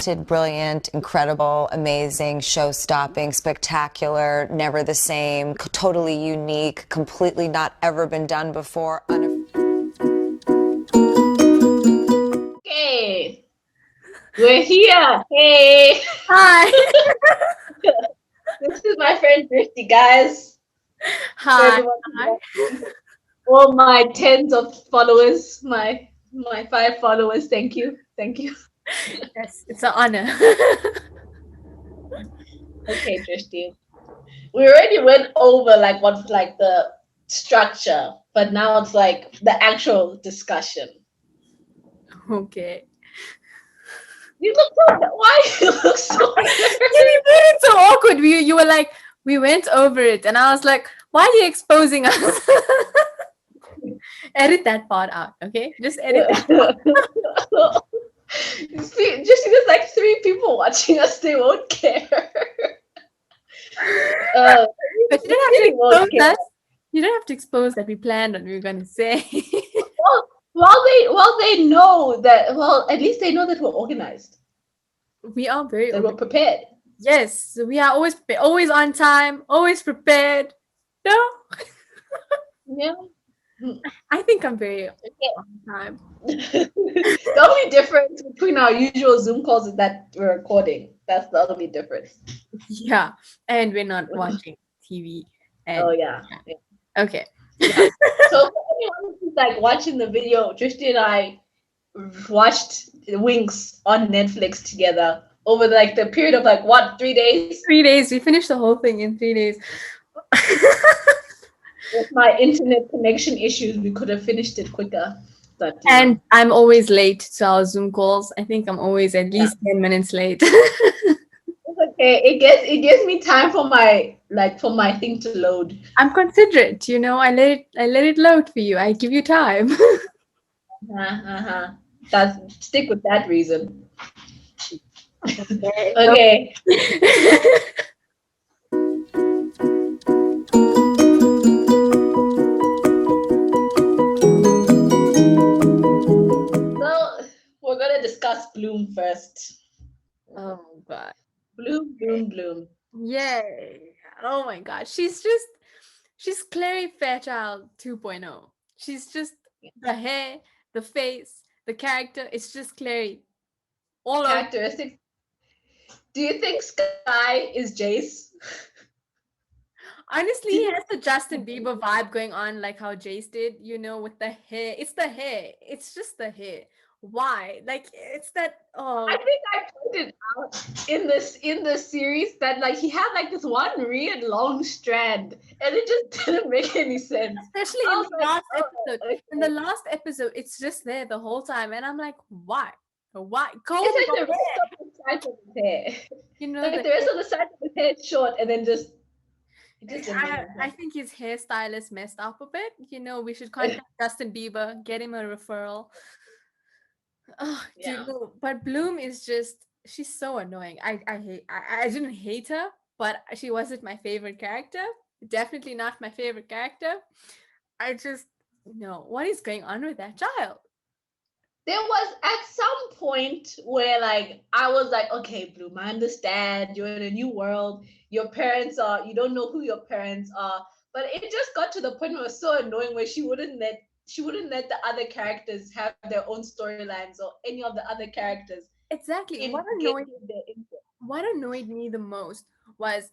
talented, brilliant, incredible, amazing, show-stopping, spectacular, never the same, totally unique, completely not ever been done before. Okay, we're here. Hey, Hi. this is my friend Drishti, guys. For Hi. everyone who's watching. All my tens of followers, my 5 followers. Thank you, thank you. Yes, it's an honor. Okay, Drishti, we already went over like what's like the structure, but now it's like the actual discussion. Okay. You look so. Why you look so You nervous? made it so awkward. You were like, we went over it, and I was like, why are you exposing us? Edit that part out, okay? Just edit that. You see, just there's like 3 people watching us. They won't care. But you They don't have to really won't expose care. us. You don't have to expose that we planned what we were going to say. Well, they know that. Well, at least they know that we're organized. We are very That we're prepared. Yes, we are always on time, always prepared. No, Yeah. I think I'm very on time. The only difference between our usual Zoom calls is that we're recording. That's the only difference. Yeah, and we're not watching TV. And Oh yeah. okay. Yeah. So for anyone who's like watching the video, Drishti and I watched Winx on Netflix together over like the period of like what, 3 days? 3 days. We finished the whole thing in 3 days. With my internet connection issues, we could have finished it quicker. But And I'm always late to our Zoom calls. I think I'm always at least 10 minutes late. it's okay. It gives me time for my thing to load. I'm considerate, I let it load for you. I give you time. That's stick with that reason. Okay. Okay. So we're gonna discuss Bloom first. Oh god. Bloom. Yay. Oh my god. She's Clary Fairchild 2.0. She's just the hair, the face, the character. It's just Clary. All over. Characteristics. Do you think Sky is Jace? Honestly, he has the Justin Bieber vibe going on, like how Jace did, with the hair. It's the hair. It's just the hair. Why? Like it's that. Oh, I think I pointed out in this series that like he had like this one weird long strand, and it just didn't make any sense. especially in the last episode. Okay. In the last episode, it's just there the whole time, and I'm like, why? Why? Comb It's like your the rest hair. of the side of his hair. Like The the rest of the side of his hair is short, and then just it just didn't make any I sense. think his hairstylist messed up a bit. We should contact Justin Bieber, get him a referral. Oh, Yeah. dude, no, but Bloom is she's so annoying. I didn't hate her, but she wasn't my favorite character. Definitely not my favorite character. I just, no, what is going on with that child? There was at some point where like I was like, okay, Bloom, I understand you're in a new world. Your parents are, you don't know who your parents are, but it just got to the point where it was so annoying where she wouldn't let the other characters have their own storylines or any of the other characters. Exactly. What annoyed me the most was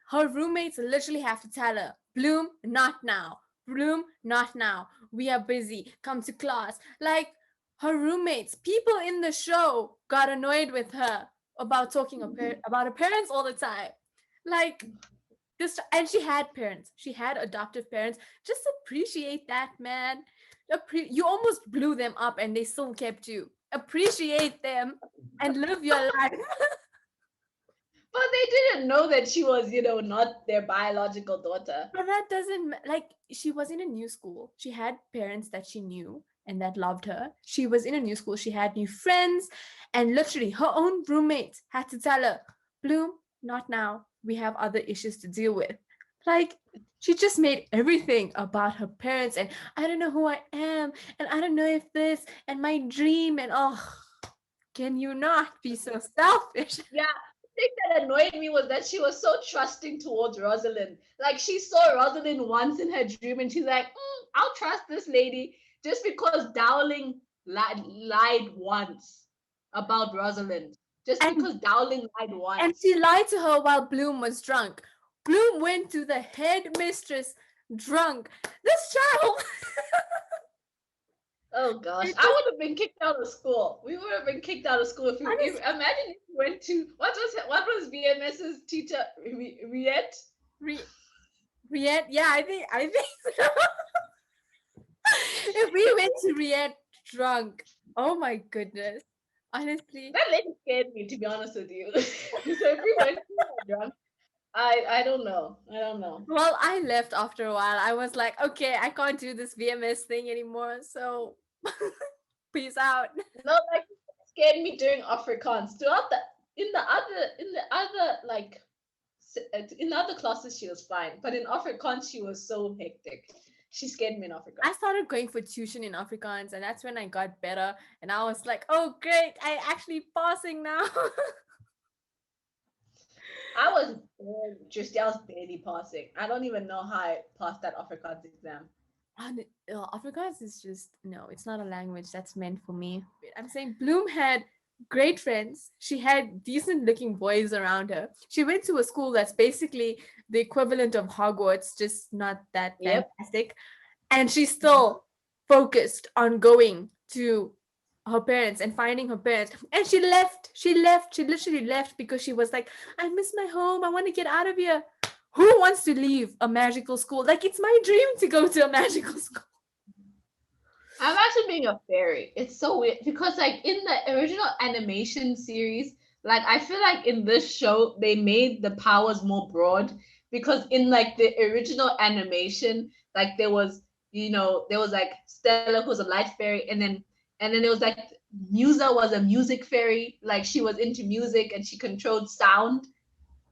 her roommates literally have to tell her, Bloom, not now. Bloom, not now. We are busy. Come to class. Like her roommates, people in the show got annoyed with her about talking about her parents all the time. Like this, and she had parents. She had adoptive parents. Just appreciate that, man. You almost blew them up and they still kept you. Appreciate them and live your life. But they didn't know that she was, not their biological daughter. But that doesn't like she was in a new school. She had parents that she knew and that loved her. She was in a new school. She had new friends, and literally her own roommates had to tell her, "Bloom, not now. We have other issues to deal with." Like she just made everything about her parents, and I don't know who I am, and I don't know if this and my dream, and Can you not be so selfish? Yeah, the thing that annoyed me was that she was so trusting towards Rosalind. Like she saw Rosalind once in her dream, and she's like, "I'll trust this lady just because Dowling lied once about Rosalind. Just And because Dowling lied and once." she lied to her while Bloom was drunk. Bloom went to the headmistress drunk. This child. Oh gosh, It I just would have been kicked out of school. We would have been kicked out of school if honestly, imagine if we went to what was VMS's teacher Riet? Riet. Yeah, I think so. If we went to Riet drunk, oh my goodness. Honestly, That lady scared me, to be honest with you. So if we went to her drunk, I don't know. I don't know. well, I left after a while. I was like, okay, I can't do this VMS thing anymore. So peace out. No, like it scared me during Afrikaans. Throughout the in the other like in other classes she was fine, but in Afrikaans she was so hectic. She scared me in I Afrikaans. started going for tuition in Afrikaans, and that's when I got better. And I was like, oh, great, I actually passing now. I was just I was barely passing. I don't even know how I passed that Afrikaans exam. And Afrikaans is just no, it's not a language that's meant for me. I'm saying Bloom had great friends. She had decent looking boys around her. She went to a school that's basically the equivalent of Hogwarts, just not that Yep. fantastic. And she still focused on going to her parents and finding her parents. And she left. She literally left because she was like, I miss my home. I want to get out of here. Who wants to leave a magical school? Like, it's my dream to go to a magical school. I'm actually being a fairy. It's so weird because like in the original animation series, like I feel like in this show they made the powers more broad because in like the original animation, like there was like Stella who was a light fairy, and then there was like Musa was a music fairy, like she was into music and she controlled sound.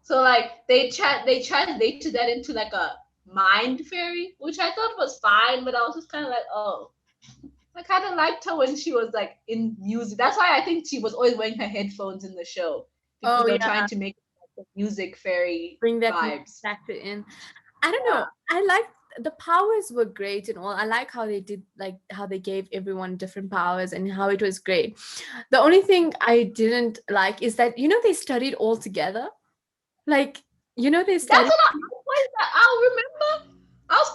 So like they translated that into like a mind fairy, which I thought was fine, but I was just kind of like, oh, I kind of liked her when she was like in music. That's why I think she was always wearing her headphones in the show because Oh, they were yeah. trying to make like, the music fairy Bring that vibes. factor in. I don't Yeah. know. I like the powers were great and all. I like how they did, like how they gave everyone different powers and how it was great. The only thing I didn't like is that, they studied all together. Like, they That's studied. what I remember. I was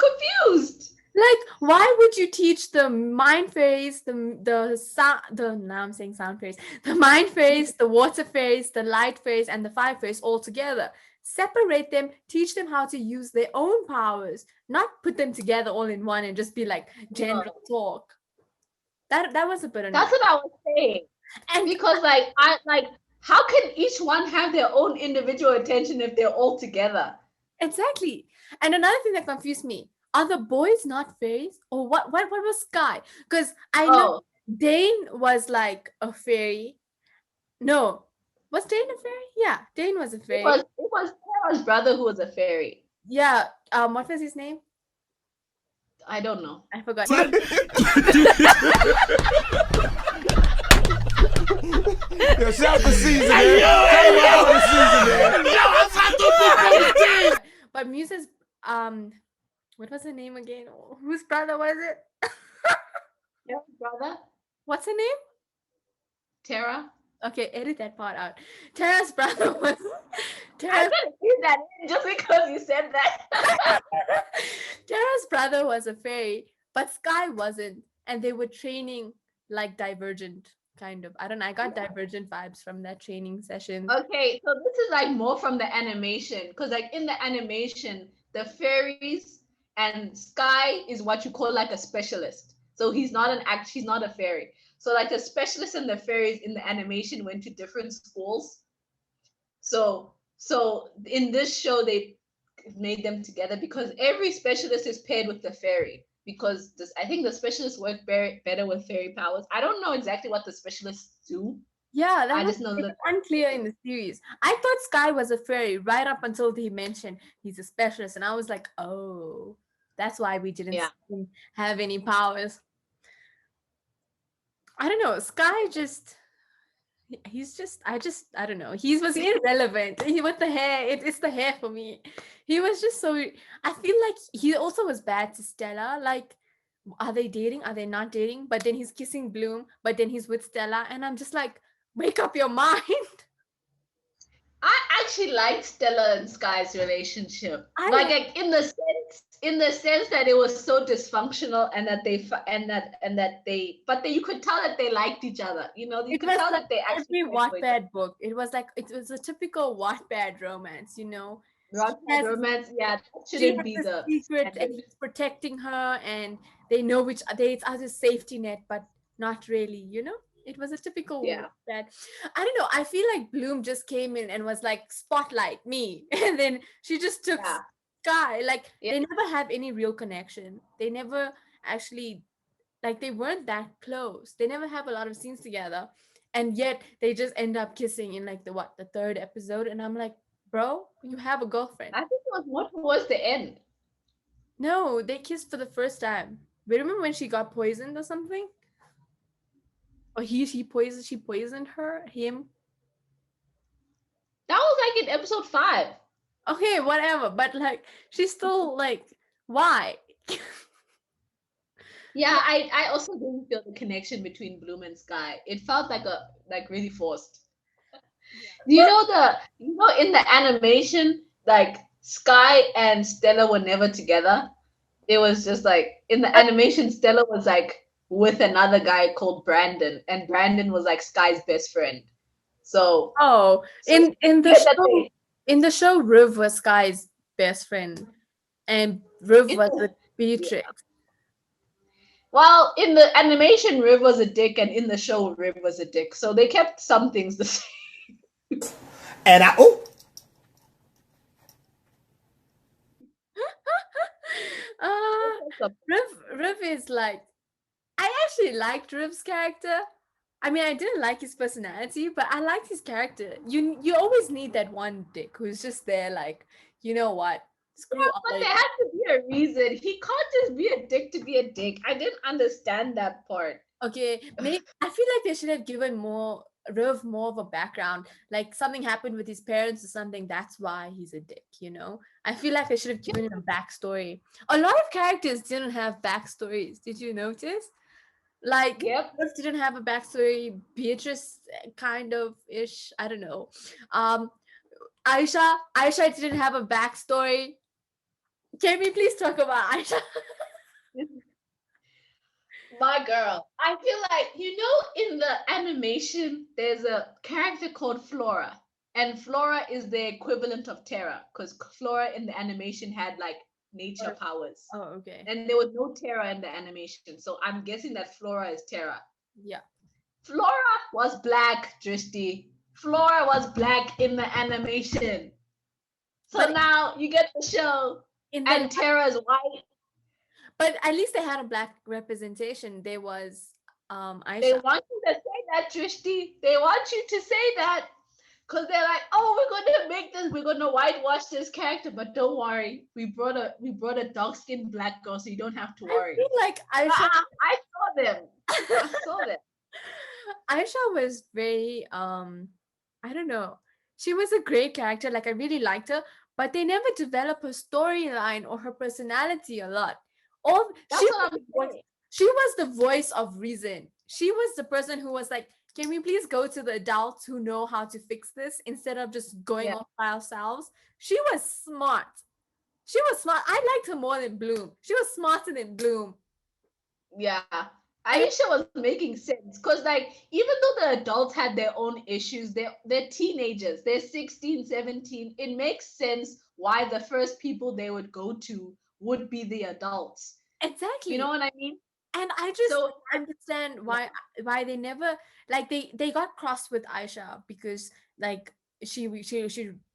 confused. Like, why would you teach the mind phase, the sound, the now I'm saying sound phase, the mind phase, the water phase, the light phase, and the fire phase all together? Separate them, teach them how to use their own powers, not put them together all in one and just be like general talk. That was a bit That's annoying. what I was saying. And Because how can each one have their own individual attention if they're all together? exactly. And another thing that confused me, are the boys not fairies? Or what was Sky? Because I know Oh, Dane was like a fairy. No. Was Dane a fairy? Yeah, Dane was a fairy. it was Tara's brother who was a fairy. Yeah. What was his name? I don't know. I forgot. Yo, shout for season, man. Shout for season, man. Yo, I'm trying to But Muse's what was her name again? Whose brother was it? Tara's brother, What's her name? Tara. Okay, edit that part out. Tara's brother was I Tara's, couldn't see that in just because you said that. Tara's brother was a fairy, but Sky wasn't, and they were training like Divergent, kind of. I don't know. I got Divergent vibes from that training session. Okay, so this is like more from the animation because like in the animation, the fairies and Sky is what you call like a specialist. So he's not a fairy. So like the specialist and the fairies in the animation went to different schools. So in this show they made them together because every specialist is paired with the fairy because I think the specialists work better with fairy powers. I don't know exactly what the specialists do. Yeah, I just know it's that unclear in the series. I thought Sky was a fairy right up until he mentioned he's a specialist, and I was like, oh, that's why we didn't yeah. see him have any powers. I don't know. Sky just He's just, I don't know. He was irrelevant. With the hair, it's the hair for me. He was just so. I feel like he also was bad to Stella. Like, are they dating? Are they not dating? But then he's kissing Bloom. But then he's with Stella, and I'm just like, wake up your mind. I actually liked Stella and Sky's relationship. I Like in the sense that it was so dysfunctional and that but you could tell that they liked each other. You know, you It could was tell like that they actually every cared for each other. Wattpad book. It was like it was a typical Wattpad romance. Romantic romance, yeah, that She shouldn't has be a the secret and standard. he's protecting her, and they know it's as a safety net, but not really. It was a typical Yeah. that I don't know. I feel like Bloom just came in and was like, spotlight me, and then she just took Yeah. Sky. Like Yeah. they never have any real connection. They never actually, like, they weren't that close. They never have a lot of scenes together, and yet they just end up kissing in like the third episode, and I'm like, bro, you have a girlfriend. I think it was more towards the end. No, they kissed for the first time. Remember when she got poisoned or something? Or she poisoned him. That was like in episode 5. Okay, whatever. But like, she's still like, why? Yeah, I also didn't feel the connection between Bloom and Sky. It felt like really forced. You know in the animation, like Sky and Stella were never together. It was just like in the animation, Stella was like with another guy called Brandon, and Brandon was like Sky's best friend. So Oh, so in the yeah, that show, Riv was Sky's best friend, and Riv was with Beatrix. well, in the animation, Riv was a dick, and in the show, Riv was a dick. So they kept some things the same. And Riv is like, I actually liked Riv's character. I mean, I didn't like his personality, but I liked his character. You always need that one dick who's just there, like, you know what? Screw Yeah, all but of there has to be a reason. He can't just be a dick to be a dick. I didn't understand that part. Okay, maybe I feel like they should have given Riv more of a background, like something happened with his parents or something. That's why he's a dick. I feel like they should have given him a backstory. A lot of characters didn't have backstories. Did you notice? Like, Yep. Riv didn't have a backstory. Beatrice, kind of ish. I don't know. Aisha didn't have a backstory. Can we please talk about Aisha? My girl. I feel like, in the animation, there's a character called Flora. And Flora is the equivalent of Terra, because Flora in the animation had like nature powers. Oh, okay. And there was no Terra in the animation. So I'm guessing that Flora is Terra. Yeah. Flora was black, Drishti. Flora was black in the animation. So But now you get the show. And Terra is white. But at least they had a black representation. There was Aisha. They want you to say that, Drishti. They want you to say that. Because they're like, oh, we're gonna whitewash this character, but don't worry. We brought a dark-skinned black girl, so you don't have to worry. I feel like Aisha I saw them. I saw them. Aisha was very I don't know. She was a great character. Like, I really liked her, but they never developed her storyline or her personality a lot. She was the voice of reason. She was the person who was like, can we please go to the adults who know how to fix this instead of just going off by ourselves? She was smart. I liked her more than Bloom. She was smarter than Bloom. Yeah. Aisha was making sense because, like, even though the adults had their own issues, they're teenagers. They're 16, 17. It makes sense why the first people they would go to would be the adults. Exactly. You know what I mean? And I just don't understand why they never, like, they got crossed with Aisha because, like, she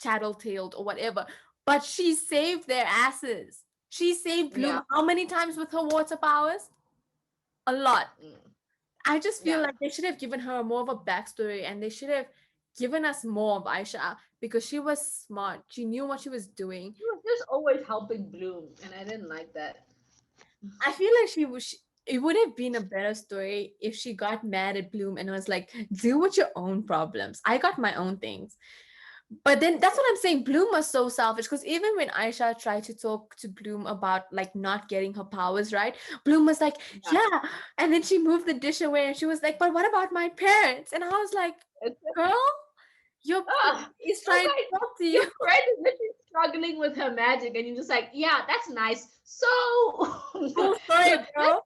tattletailed or whatever, but she saved their asses. She saved Bloom how many times with her water powers? A lot. I just feel like they should have given her more of a backstory, and they should have given us more of Aisha because she was smart. She knew what she was doing. She was just always helping Bloom, and I didn't like that. I feel like it would have been a better story if she got mad at Bloom and was like, deal with your own problems. I got my own things. But then that's what I'm saying. Bloom was so selfish because even when Aisha tried to talk to Bloom about like not getting her powers right, Bloom was like, yeah. And then she moved the dish away and she was like, but what about my parents? And I was like, girl, your is trying to talk to you. Your friend is literally struggling with her magic, and you're just like, yeah, that's nice. So Cool story, bro.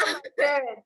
my parents.